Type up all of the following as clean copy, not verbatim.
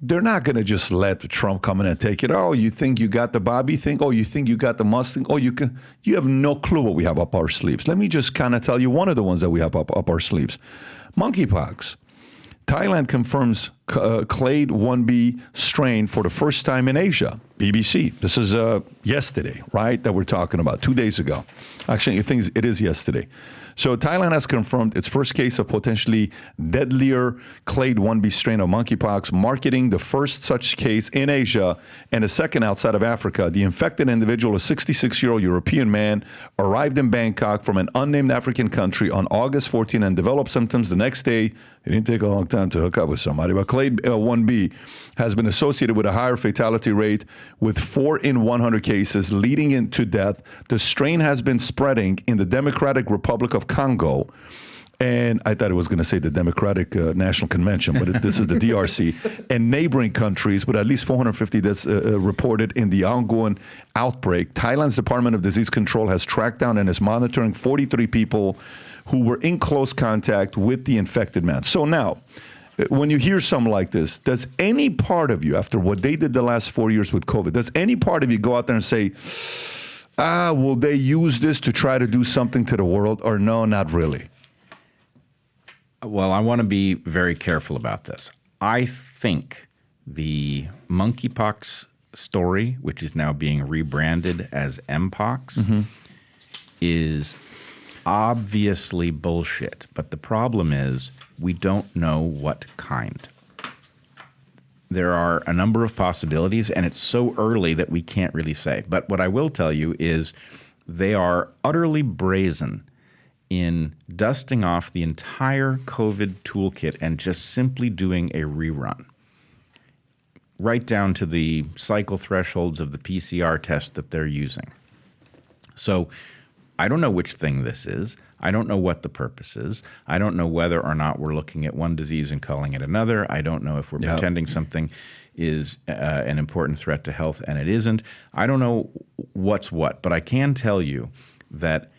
they're not going to just let Trump come in and take it. Oh, you think you got the Bobby thing? Oh, you think you got the Musk thing? Oh, you have no clue what we have up our sleeves. Let me just kind of tell you one of the ones that we have up our sleeves. Monkeypox. Thailand confirms clade 1b strain for the first time in Asia. BBC. This is yesterday, right, that we're talking about, 2 days ago. Actually, I think it is yesterday. So Thailand has confirmed its first case of potentially deadlier clade 1b strain of monkeypox, marking the first such case in Asia and the second outside of Africa. The infected individual, a 66-year-old European man, arrived in Bangkok from an unnamed African country on August 14 and developed symptoms the next day. It didn't take a long time to hook up with somebody, but clade 1b has been associated with a higher fatality rate with 4 in 100 cases leading into death. The strain has been spreading in the Democratic Republic of Congo. And I thought it was going to say the Democratic National Convention, but this is the DRC, and neighboring countries, with at least 450 deaths reported in the ongoing outbreak. Thailand's Department of Disease Control has tracked down and is monitoring 43 people who were in close contact with the infected man. So now, when you hear something like this, does any part of you, after what they did the last 4 years with COVID, does any part of you go out there and say, will they use this to try to do something to the world? Or no, not really? Well, I want to be very careful about this. I think the monkeypox story, which is now being rebranded as Mpox, is obviously bullshit. But the problem is we don't know what kind. There are a number of possibilities, and it's so early that we can't really say. But what I will tell you is they are utterly brazen in dusting off the entire COVID toolkit and just simply doing a rerun, right down to the cycle thresholds of the PCR test that they're using. So I don't know which thing this is. I don't know what the purpose is. I don't know whether or not we're looking at one disease and calling it another. I don't know if we're pretending something is an important threat to health and it isn't. I don't know what's what, but I can tell you that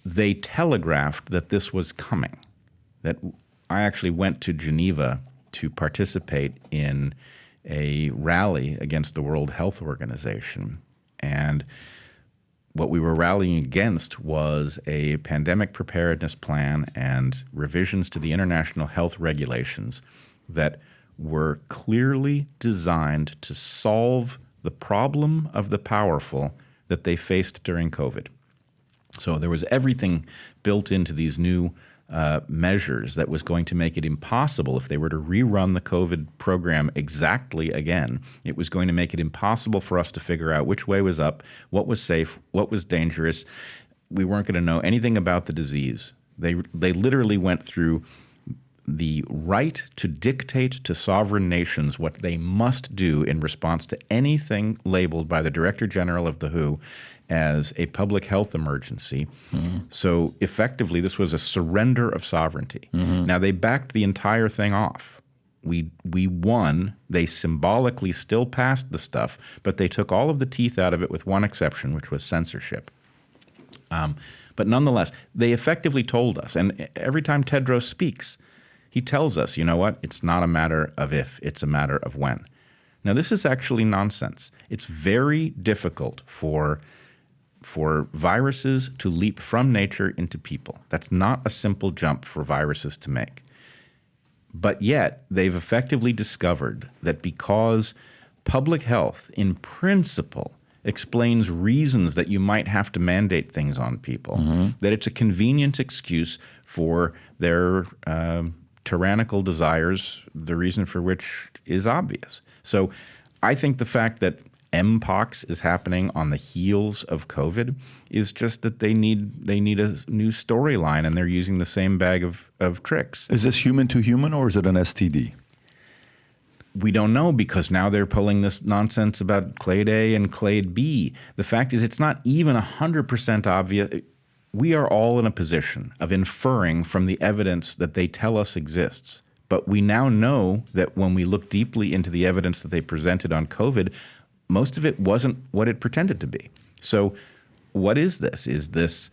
they telegraphed that this was coming, that I actually went to Geneva to participate in a rally against the World Health Organization. And what we were rallying against was a pandemic preparedness plan and revisions to the international health regulations that were clearly designed to solve the problem of the powerful that they faced during COVID. So there was everything built into these new measures that was going to make it impossible if they were to rerun the COVID program exactly again. It was going to make it impossible for us to figure out which way was up, what was safe, what was dangerous. We weren't going to know anything about the disease. They literally went through the right to dictate to sovereign nations what they must do in response to anything labeled by the Director General of the WHO as a public health emergency. So effectively, this was a surrender of sovereignty. Now, they backed the entire thing off. We won. They symbolically still passed the stuff, but they took all of the teeth out of it with one exception, which was censorship. But nonetheless, they effectively told us, and every time Tedros speaks, he tells us, you know what, it's not a matter of if, it's a matter of when. Now, this is actually nonsense. It's very difficult for viruses to leap from nature into people. That's not a simple jump for viruses to make. But yet, they've effectively discovered that because public health, in principle, explains reasons that you might have to mandate things on people, that it's a convenient excuse for their tyrannical desires, the reason for which is obvious. So I think the fact that Mpox is happening on the heels of COVID is just that they need a new storyline, and they're using the same bag of tricks. Is this human to human, or is it an STD? We don't know, because now they're pulling this nonsense about clade A and clade B. The fact is, it's not even 100% obvious. We are all in a position of inferring from the evidence that they tell us exists. But we now know that when we look deeply into the evidence that they presented on COVID, most of it wasn't what it pretended to be. So what is this? Is this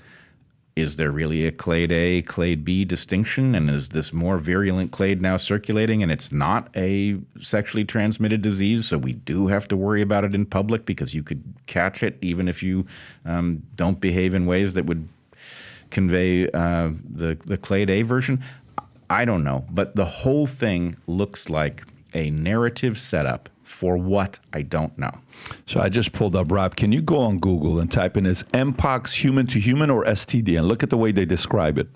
is there really a clade A, clade B distinction? And is this more virulent clade now circulating and it's not a sexually transmitted disease? So we do have to worry about it in public because you could catch it even if you don't behave in ways that would convey the clade A version. I don't know. But the whole thing looks like a narrative setup for what I don't know. So I just pulled up, Rob, can you go on Google and type in is Mpox human to human or STD and look at the way they describe it.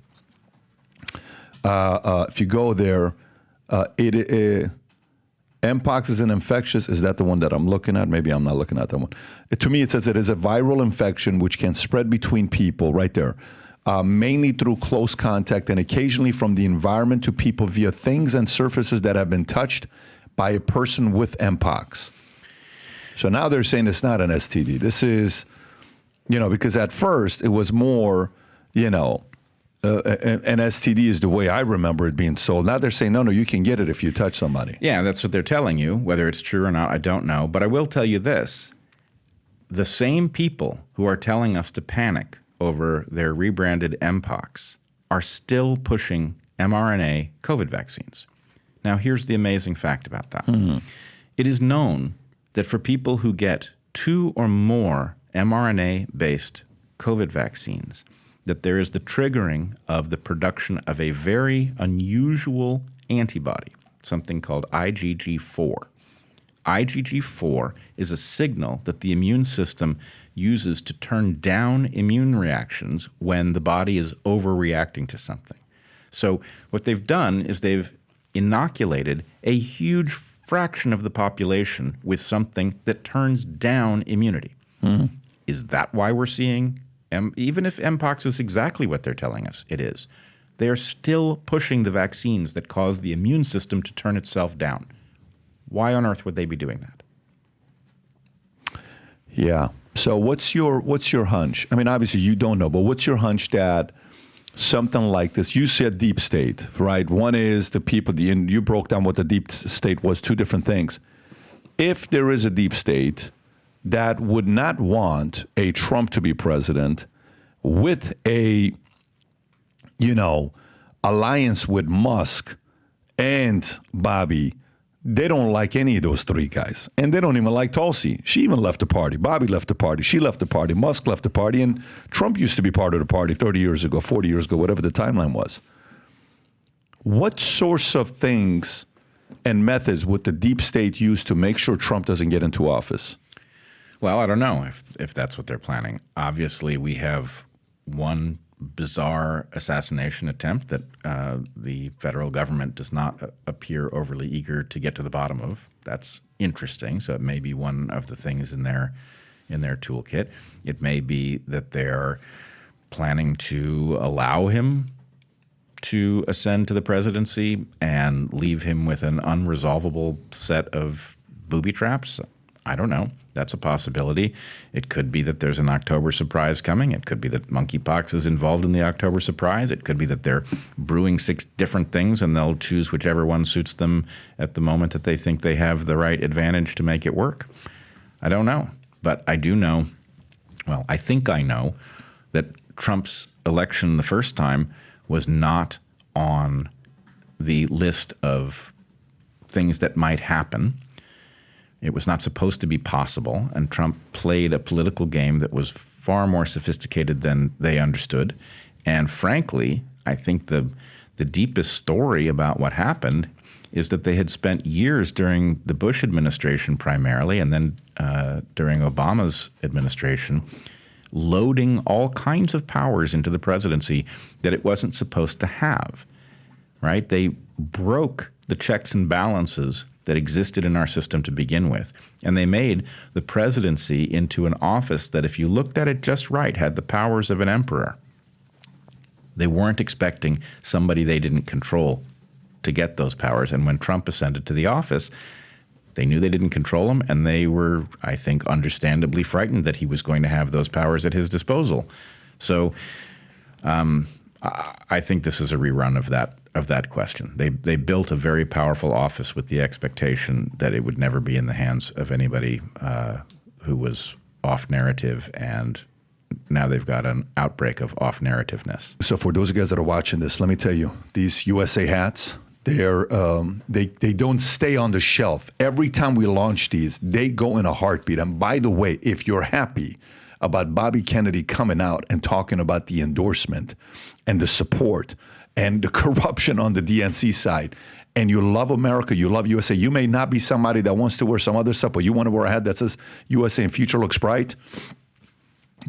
If you go there, Mpox is an infectious, is that the one that I'm looking at? Maybe I'm not looking at that one. To me, it says it is a viral infection which can spread between people right there, mainly through close contact and occasionally from the environment to people via things and surfaces that have been touched by a person with Mpox. So now they're saying it's not an STD. This is, because at first it was more, an STD is the way I remember it being sold. Now they're saying, no, you can get it if you touch somebody. Yeah, that's what they're telling you. Whether it's true or not, I don't know. But I will tell you this. The same people who are telling us to panic over their rebranded Mpox are still pushing mRNA COVID vaccines. Now, here's the amazing fact about that. It is known that for people who get 2 or more mRNA-based COVID vaccines, that there is the triggering of the production of a very unusual antibody, something called IgG4. IgG4 is a signal that the immune system uses to turn down immune reactions when the body is overreacting to something. So what they've done is they've inoculated a huge fraction of the population with something that turns down immunity. Is that why we're seeing, even if Mpox is exactly what they're telling us it is, they're still pushing the vaccines that cause the immune system to turn itself down. Why on earth would they be doing that? Yeah. So what's your hunch? I mean, obviously you don't know, but what's your hunch that something like this, you said deep state, right? One is the people, you broke down what the deep state was, 2 different things. If there is a deep state that would not want a Trump to be president with a, alliance with Musk and Bobby, they don't like any of those 3 guys. And they don't even like Tulsi. She even left the party. Bobby left the party. She left the party. Musk left the party. And Trump used to be part of the party 30 years ago, 40 years ago, whatever the timeline was. What sorts of things and methods would the deep state use to make sure Trump doesn't get into office? Well, I don't know if that's what they're planning. Obviously, we have one bizarre assassination attempt that the federal government does not appear overly eager to get to the bottom of. That's interesting. So it may be one of the things in their toolkit. It may be that they're planning to allow him to ascend to the presidency and leave him with an unresolvable set of booby traps. I don't know. That's a possibility. It could be that there's an October surprise coming. It could be that Monkeypox is involved in the October surprise. It could be that they're brewing 6 different things and they'll choose whichever one suits them at the moment that they think they have the right advantage to make it work. I don't know. But I do know, well, I think I know that Trump's election the first time was not on the list of things that might happen. It was not supposed to be possible, and Trump played a political game that was far more sophisticated than they understood. And frankly, I think the deepest story about what happened is that they had spent years during the Bush administration primarily, and then during Obama's administration, loading all kinds of powers into the presidency that it wasn't supposed to have, right? They broke the checks and balances that existed in our system to begin with. And they made the presidency into an office that, if you looked at it just right, had the powers of an emperor. They weren't expecting somebody they didn't control to get those powers. And when Trump ascended to the office, they knew they didn't control him, and they were, I think, understandably frightened that he was going to have those powers at his disposal. So I think this is a rerun of that question. They built a very powerful office with the expectation that it would never be in the hands of anybody who was off narrative and now they've got an outbreak of off-narrativeness. So for those guys that are watching this, let me tell you, these USA hats, they don't stay on the shelf. Every time we launch these, they go in a heartbeat. And by the way, if you're happy about Bobby Kennedy coming out and talking about the endorsement and the support and the corruption on the DNC side, and you love America, you love USA, you may not be somebody that wants to wear some other stuff, but you want to wear a hat that says USA and future looks bright,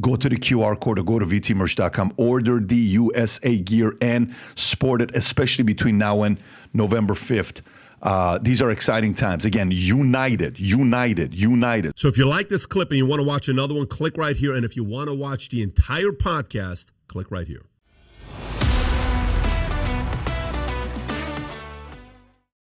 go to the QR code or go to vtmerch.com, order the USA gear and sport it, especially between now and November 5th. These are exciting times. Again, united. So if you like this clip and you want to watch another one, click right here. And if you want to watch the entire podcast, click right here.